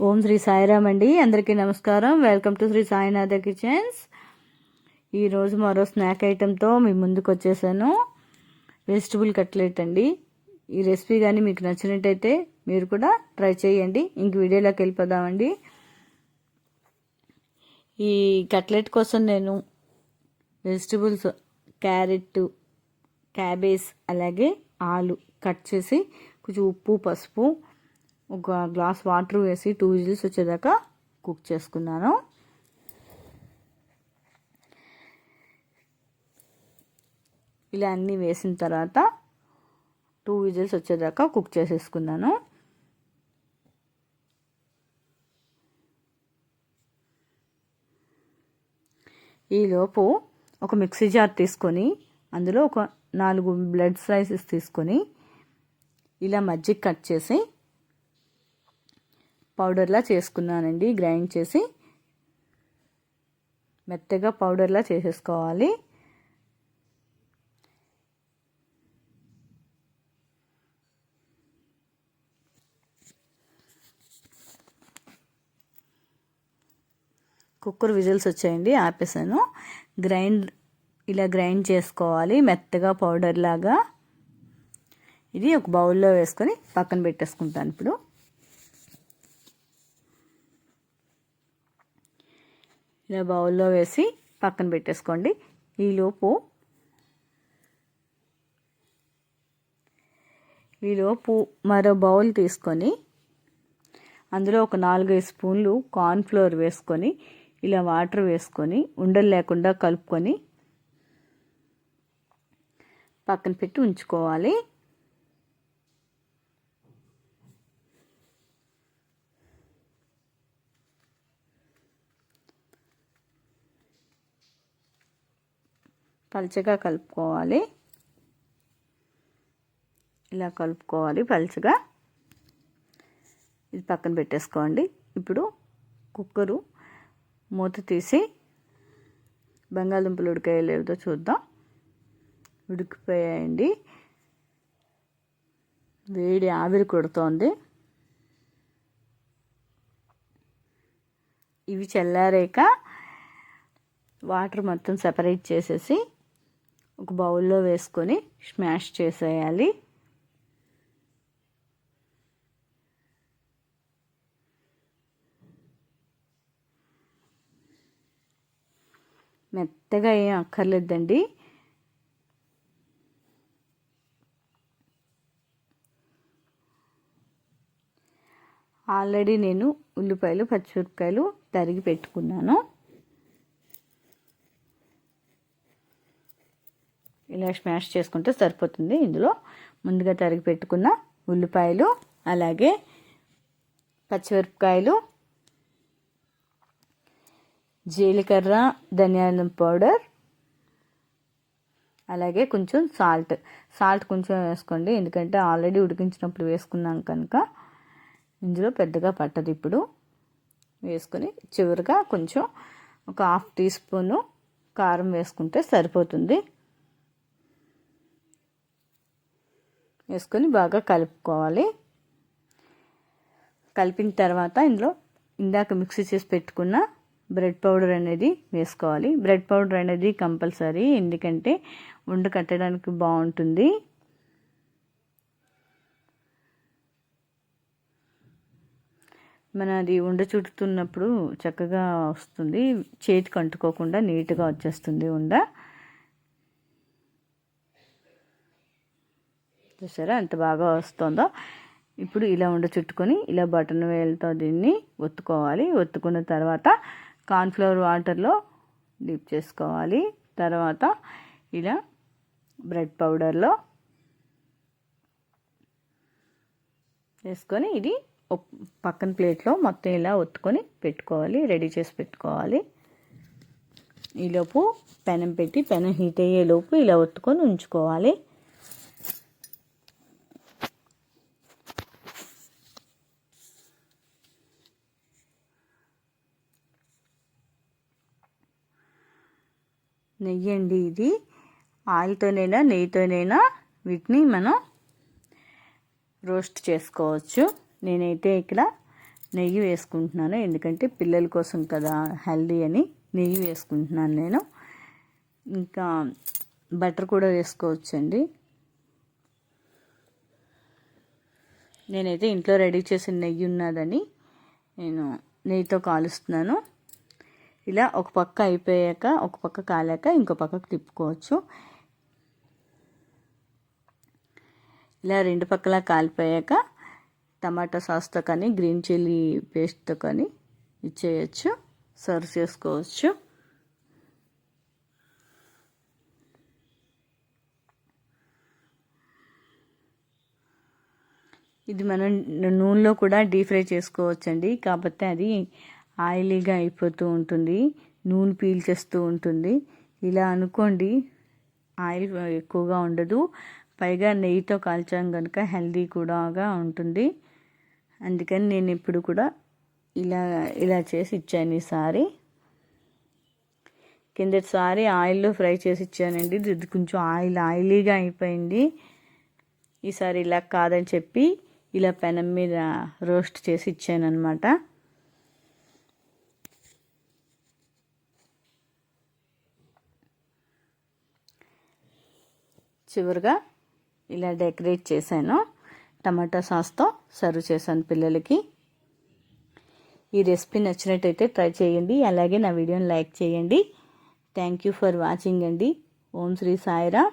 ఓం శ్రీ సాయిరామ్ అండి. అందరికీ నమస్కారం. Welcome to Sri Sainatha kitchens. ఈరోజు మరో స్నాక్ ఐటెంతో మీ ముందుకు వచ్చేసాను. వెజిటబుల్ కట్లెట్ అండి. ఈ రెసిపీ కానీ మీకు నచ్చినట్టయితే మీరు కూడా ట్రై చేయండి. ఇంక వీడియోలోకి వెళ్ళిపోదామండి. ఈ కట్లెట్ కోసం నేను వెజిటబుల్స్ క్యారెట్, క్యాబేజ్ అలాగే ఆలు కట్ చేసి కొంచెం ఉప్పు, పసుపు, ఒక గ్లాస్ వాటర్ వేసి 2 విజిల్స్ వచ్చేదాకా కుక్ చేసుకున్నాను. ఇలా అన్నీ వేసిన తర్వాత 2 విజిల్స్ వచ్చేదాకా కుక్ చేసేసుకున్నాను. ఈలోపు ఒక మిక్సీ జార్ తీసుకొని అందులో ఒక 4 బ్లడ్ స్లైసెస్ తీసుకొని ఇలా మజ్జిగ కట్ చేసి పౌడర్లా చేసుకున్నానండి. గ్రైండ్ చేసి మెత్తగా పౌడర్లా చేసేసుకోవాలి. కుక్కర్ విజిల్స్ వచ్చాయండి, ఆపేసాను. ఇలా గ్రైండ్ చేసుకోవాలి మెత్తగా పౌడర్ లాగా. ఇది ఒక బౌల్లో వేసుకొని పక్కన పెట్టేసుకుంటాను. ఇప్పుడు ఇలా బౌల్లో వేసి పక్కన పెట్టేసుకోండి. ఈలోపు మరో బౌల్ తీసుకొని అందులో ఒక 4-5 స్పూన్లు కార్న్ఫ్లోర్ వేసుకొని ఇలా వాటర్ వేసుకొని ఉండలు లేకుండా కలుపుకొని పక్కన పెట్టి ఉంచుకోవాలి. పల్చగా కలుపుకోవాలి. ఇలా కలుపుకోవాలి పల్చగా. ఇది పక్కన పెట్టేసుకోండి. ఇప్పుడు కుక్కరు మూత తీసి బంగాళదుంపలు ఉడికాయలేదో చూద్దాం. ఉడికిపోయాయండి. వేడి ఆవిరి కొడుతోంది. ఇవి చల్లారాక వాటర్ మొత్తం సెపరేట్ చేసేసి ఒక బౌల్లో వేసుకొని స్మాష్ చేసేయాలి. మెత్తగా ఏం అక్కర్లేదండి. ఆల్రెడీ నేను ఉల్లిపాయలు, పచ్చిమిరపకాయలు తరిగి పెట్టుకున్నాను. ఇలా స్మాష్ చేసుకుంటే సరిపోతుంది. ఇందులో ముందుగా తరిగి పెట్టుకున్న ఉల్లిపాయలు, అలాగే పచ్చిమిరపకాయలు, జీలకర్ర, ధనియాల పౌడర్, అలాగే కొంచెం సాల్ట్ కొంచెం వేసుకోండి. ఎందుకంటే ఆల్రెడీ ఉడికించినప్పుడు వేసుకున్నాం కనుక ఇందులో పెద్దగా పట్టదు. ఇప్పుడు వేసుకొని చివరిగా కొంచెం ఒక 1/2 టీ స్పూను కారం వేసుకుంటే సరిపోతుంది. వేసుకొని బాగా కలుపుకోవాలి. కలిపిన తర్వాత ఇందులో ఇందాక మిక్సీ చేసి పెట్టుకున్న బ్రెడ్ పౌడర్ అనేది వేసుకోవాలి. బ్రెడ్ పౌడర్ అనేది కంపల్సరీ, ఎందుకంటే ఉండ కట్టడానికి బాగుంటుంది. మనది ఉండ చుట్టుతున్నప్పుడు చక్కగా వస్తుంది. చేతికి అంటుకోకుండా నీట్గా వచ్చేస్తుంది ఉండ. చూసారా ఎంత బాగా వస్తుందో. ఇప్పుడు ఇలా ఉండ చుట్టుకొని ఇలా బటన్ వేలతో దీన్ని ఒత్తుకోవాలి. ఒత్తుకున్న తర్వాత కార్న్ఫ్లవర్ వాటర్లో డిప్ చేసుకోవాలి. తర్వాత ఇలా బ్రెడ్ పౌడర్లో వేసుకొని ఇది పక్కన ప్లేట్లో మొత్తం ఇలా ఒత్తుకొని పెట్టుకోవాలి, రెడీ చేసి పెట్టుకోవాలి. ఈలోపు పెనం పెట్టి పెనం హీట్ అయ్యేలోపు ఇలా ఒత్తుకొని ఉంచుకోవాలి. నెయ్యి అండి. ఇది ఆయిల్తోనైనా నెయ్యితోనైనా వీటిని మనం రోస్ట్ చేసుకోవచ్చు. నేనైతే ఇక్కడ నెయ్యి వేసుకుంటున్నాను, ఎందుకంటే పిల్లల కోసం కదా హెల్దీ అని నెయ్యి వేసుకుంటున్నాను నేను. ఇంకా బటర్ కూడా వేసుకోవచ్చండి. నేనైతే ఇంట్లో రెడీ చేసిన నెయ్యి ఉన్నదని నేను నెయ్యితో కాలుస్తున్నాను. ఇలా ఒక పక్క అయిపోయాక, ఒక పక్క కాలాక ఇంకో పక్కకు తిప్పుకోవచ్చు. ఇలా రెండు పక్కలా కాలిపోయాక టమాటా సాస్తో కానీ గ్రీన్ చిల్లీ పేస్ట్తో కానీ ఇచ్చేయచ్చు, సర్వ్ చేసుకోవచ్చు. ఇది మనం నూనెలో కూడా డీప్ ఫ్రై చేసుకోవచ్చండి, కాకపోతే అది ఆయిలీగా అయిపోతూ ఉంటుంది, నూనె పీల్చేస్తూ ఉంటుంది. ఇలా అనుకోండి, ఆయిల్ ఎక్కువగా ఉండదు, పైగా నెయ్యితో కాల్చాం కనుక హెల్దీ కూడా ఉంటుంది. అందుకని నేను ఇప్పుడు కూడా ఇలా చేసి ఇచ్చాను. ఈసారి కిందటిసారి ఆయిల్లో ఫ్రై చేసి ఇచ్చానండి, ఇది కొంచెం ఆయిలీగా అయిపోయింది. ఈసారి ఇలా కాదని చెప్పి ఇలా పెనం మీద రోస్ట్ చేసి ఇచ్చాను అనమాట. చివరిగా ఇలా డెకరేట్ చేశాను, టమాటా సాస్తో సర్వ్ చేశాను పిల్లలకి. ఈ రెసిపీ నచ్చినట్టయితే ట్రై చేయండి, అలాగే నా వీడియోని లైక్ చేయండి. థ్యాంక్ యూ ఫర్ వాచింగ్ అండి. ఓం శ్రీ సాయిరామ్.